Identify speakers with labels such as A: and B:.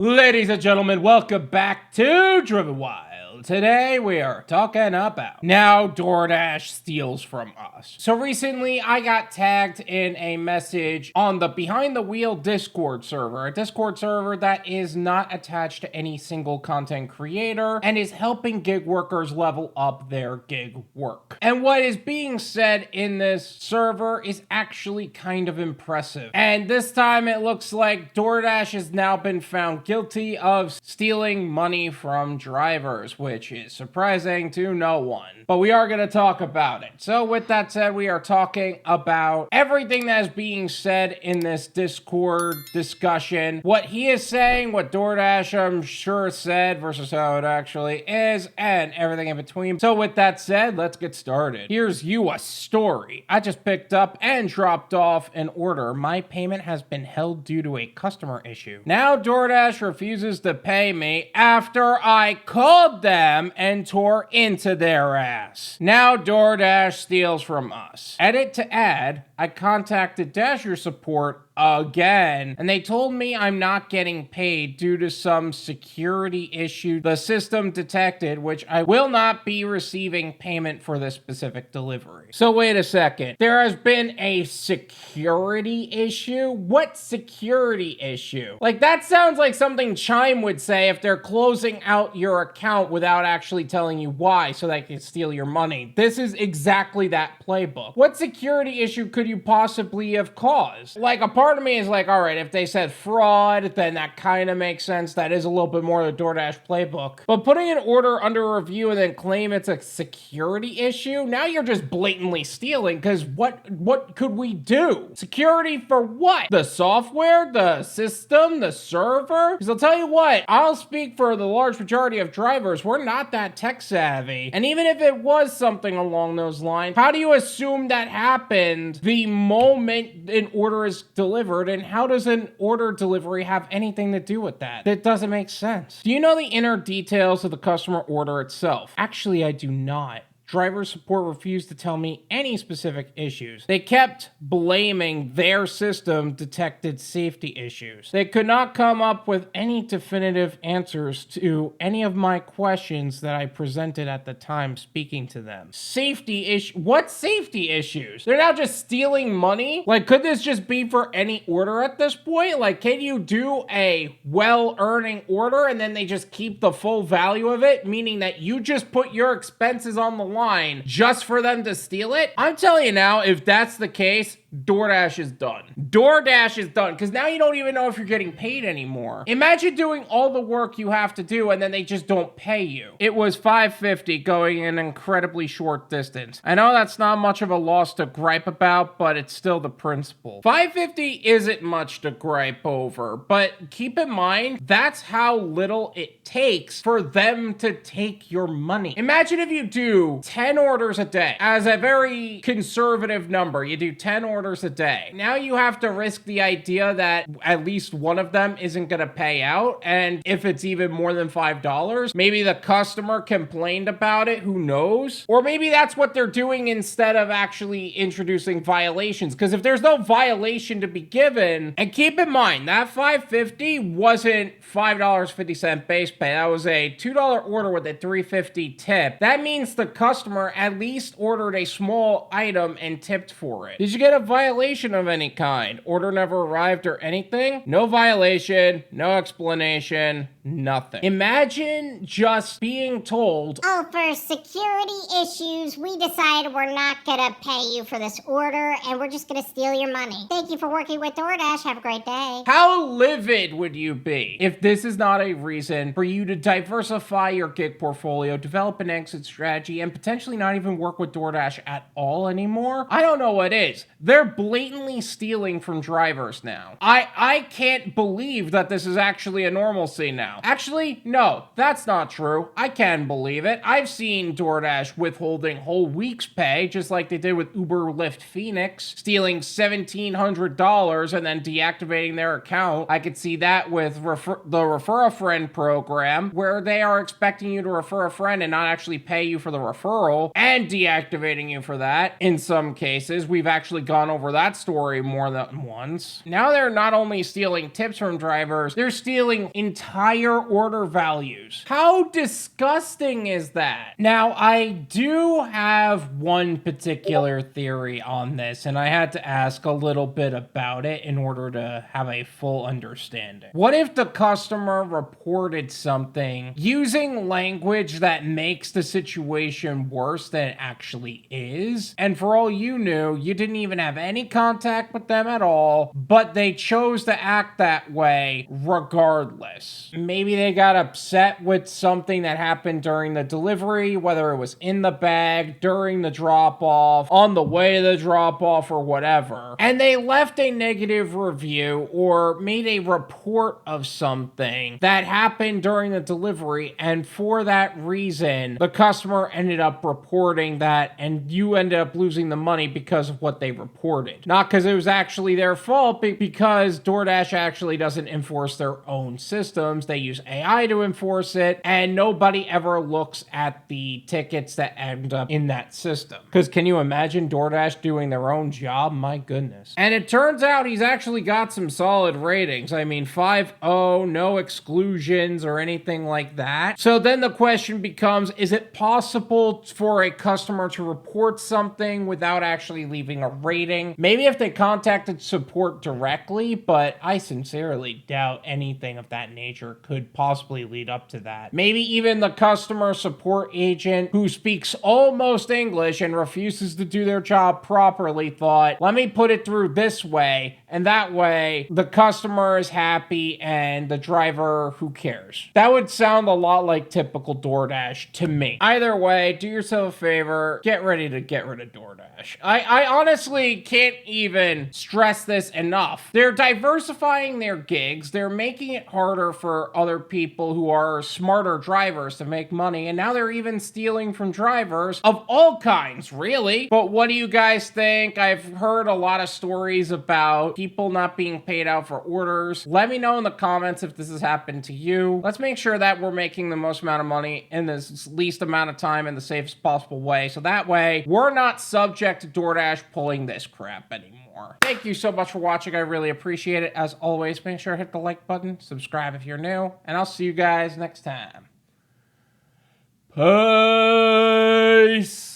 A: Ladies and gentlemen, welcome back to Driven Wyld. Today we are talking about now Doordash steals from us. So recently I got tagged in a message on the Behind the Wheel Discord server, a Discord server that is not attached to any single content creator and is helping gig workers level up their gig work. And what is being said in this server is actually kind of impressive. And this time it looks like Doordash has now been found guilty of stealing money from drivers, which is surprising to no one. But we are going to talk about it. So with that said, we are talking about everything that is being said in this Discord discussion. What he is saying, what Doordash I'm sure said versus how it actually is, and everything in between. So with that said, let's get started. Here's you a story. I just picked up and dropped off an order. My payment has been held due to a customer issue. Now Doordash refuses to pay me after I called them and tore into their ass. Now Doordash steals from us. Edit to add, I contacted Dasher support again, and they told me I'm not getting paid due to some security issue the system detected, which I will not be receiving payment for this specific delivery. So wait a second. There has been a security issue? What security issue? Like, that sounds like something Chime would say if they're closing out your account without actually telling you why so they can steal your money. This is exactly that playbook. What security issue could you possibly have caused? Like, a part of me is like, all right, if they said fraud, then that kind of makes sense. That is a little bit more of the Doordash playbook. But putting an order under review and then claim it's a security issue, now you're just blatantly stealing, because what could we do? Security for what? The software? The system? The server? Because I'll tell you what, I'll speak for the large majority of drivers, we're not that tech savvy. And even if it was something along those lines, how do you assume that happened the moment an order is delivered, and how does an order delivery have anything to do with that? That doesn't make sense. Do you know the inner details of the customer order itself? Actually, I do not. Driver support refused to tell me any specific issues. They kept blaming their system detected safety issues. They could not come up with any definitive answers to any of my questions that I presented at the time speaking to them. Safety issue? What safety issues? They're now just stealing money? Like, could this just be for any order at this point? Like, can you do a well-earning order and then they just keep the full value of it, meaning that you just put your expenses on the line just for them to steal it? I'm telling you now, if that's the case, Doordash is done. Doordash is done, because now you don't even know if you're getting paid anymore. Imagine doing all the work you have to do and then they just don't pay you. It was $5.50 going an incredibly short distance. I know that's not much of a loss to gripe about, but it's still the principle. $5.50 isn't much to gripe over, but keep in mind, that's how little it takes for them to take your money. Imagine if you do 10 orders a day. As a very conservative number, you do 10 orders a day. Now you have to risk the idea that at least one of them isn't going to pay out. And if it's even more than $5, maybe the customer complained about it. Who knows? Or maybe that's what they're doing instead of actually introducing violations. Because if there's no violation to be given, and keep in mind, that $5.50 wasn't $5.50 base pay. That was a $2 order with a $3.50 tip. That means the customer at least ordered a small item and tipped for it. Did you get a violation of any kind? Order never arrived or anything? No violation, no explanation, nothing. Imagine just being told,
B: oh, for security issues, we decided we're not gonna pay you for this order and we're just gonna steal your money. Thank you for working with Doordash. Have a great day.
A: How livid would you be if this is not a reason for you to diversify your gig portfolio, develop an exit strategy, and potentially not even work with Doordash at all anymore? I don't know what is. They're blatantly stealing from drivers now. I can't believe that this is actually a normalcy now. Actually, no, that's not true. I can believe it. I've seen Doordash withholding whole week's pay, just like they did with Uber Lyft Phoenix, stealing $1,700 and then deactivating their account. I could see that with the Refer a Friend program, where they are expecting you to refer a friend and not actually pay you for the referral referral and deactivating you for that. In some cases, we've actually gone over that story more than once. Now they're not only stealing tips from drivers, they're stealing entire order values. How disgusting is that? Now, I do have one particular theory on this, and I had to ask a little bit about it in order to have a full understanding. What if the customer reported something using language that makes the situation worse than it actually is? And for all you knew, you didn't even have any contact with them at all, but they chose to act that way regardless. Maybe they got upset with something that happened during the delivery, whether it was in the bag, during the drop-off, on the way to the drop-off, or whatever. And they left a negative review or made a report of something that happened during the delivery, and for that reason, the customer ended up reporting that, and you ended up losing the money because of what they reported. Not because it was actually their fault, but because DoorDash actually doesn't enforce their own systems. They use AI to enforce it, and nobody ever looks at the tickets that end up in that system. Because can you imagine DoorDash doing their own job? My goodness. And it turns out he's actually got some solid ratings. I mean, 5.0, no exclusions or anything like that. So then the question becomes, is it possible for a customer to report something without actually leaving a rating? Maybe if they contacted support directly, but I sincerely doubt anything of that nature could possibly lead up to that. Maybe even the customer support agent who speaks almost English and refuses to do their job properly thought, let me put it through this way, and that way the customer is happy and the driver, who cares? That would sound a lot like typical DoorDash to me. Either way, do yourself a favor, get ready to get rid of DoorDash. I honestly can't even stress this enough. They're diversifying their gigs, they're making it harder for other people who are smarter drivers to make money, and now they're even stealing from drivers of all kinds, really. But what do you guys think? I've heard a lot of stories about people not being paid out for orders. Let me know in the comments if this has happened to you. Let's make sure that we're making the most amount of money in the least amount of time in the safest possible way, so that way we're not subject to DoorDash pulling this crap anymore. Thank you so much for watching. I really appreciate it. As always, make sure to hit the like button, subscribe if you're new, and I'll see you guys next time. Peace.